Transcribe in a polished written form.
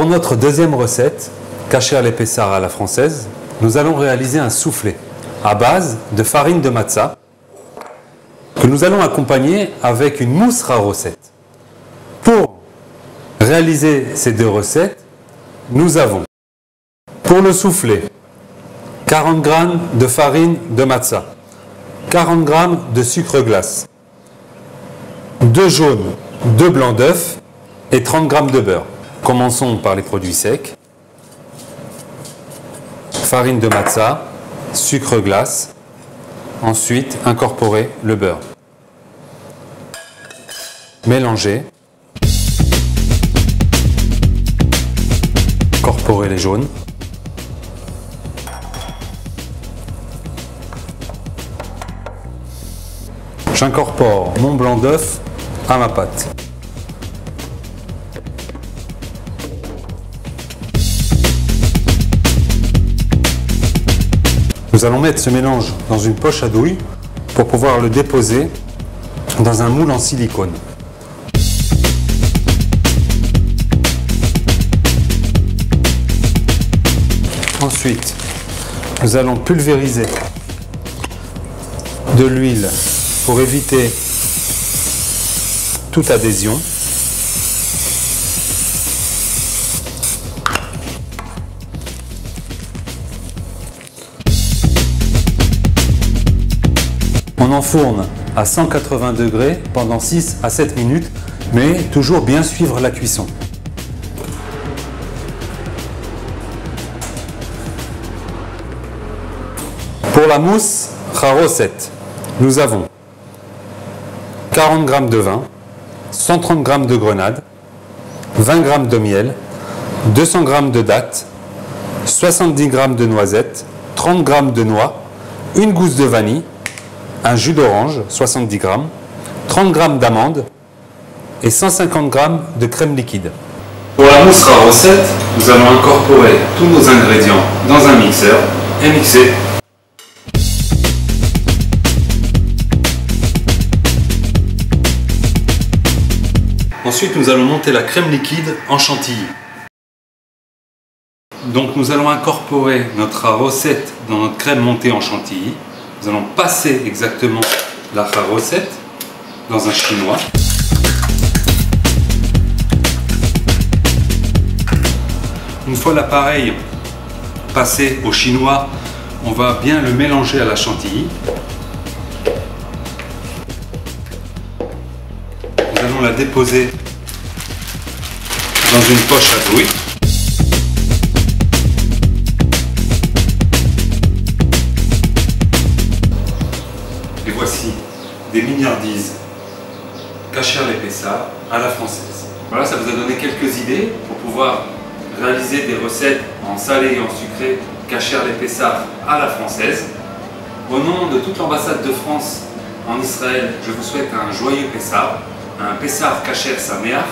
Pour notre deuxième recette, kasher les pessar à la française, nous allons réaliser un soufflé à base de farine de matzah que nous allons accompagner avec une mousse rarocette. Pour réaliser ces deux recettes, nous avons pour le soufflé 40 g de farine de matzah, 40 g de sucre glace, 2 jaunes, 2 blancs d'œufs et 30 g de beurre. Commençons par les produits secs. Farine de matzah, sucre glace, ensuite incorporer le beurre. Mélanger. Incorporer les jaunes. J'incorpore mon blanc d'œuf à ma pâte. Nous allons mettre ce mélange dans une poche à douille pour pouvoir le déposer dans un moule en silicone. Ensuite, nous allons pulvériser de l'huile pour éviter toute adhésion. On enfourne à 180 degrés pendant 6 à 7 minutes, mais toujours bien suivre la cuisson. Pour la mousse rarocette, nous avons 40 g de vin, 130 g de grenade, 20 g de miel, 200 g de dattes, 70 g de noisettes, 30 g de noix, une gousse de vanille, un jus d'orange, 70 g, 30 g d'amandes et 150 g de crème liquide. Pour la mousse rarocette, nous allons incorporer tous nos ingrédients dans un mixeur et mixer. Ensuite, nous allons monter la crème liquide en chantilly. Donc nous allons incorporer notre rarocette dans notre crème montée en chantilly. Nous allons passer exactement la rarocette dans un chinois. Une fois l'appareil passé au chinois, on va bien le mélanger à la chantilly. Nous allons la déposer dans une poche à douille. Et voici des mignardises kasher les pessar à la française. Voilà, ça vous a donné quelques idées pour pouvoir réaliser des recettes en salé et en sucré kasher les pessar à la française. Au nom de toute l'ambassade de France en Israël, je vous souhaite un joyeux Pessar, un Pessar kasher sameach.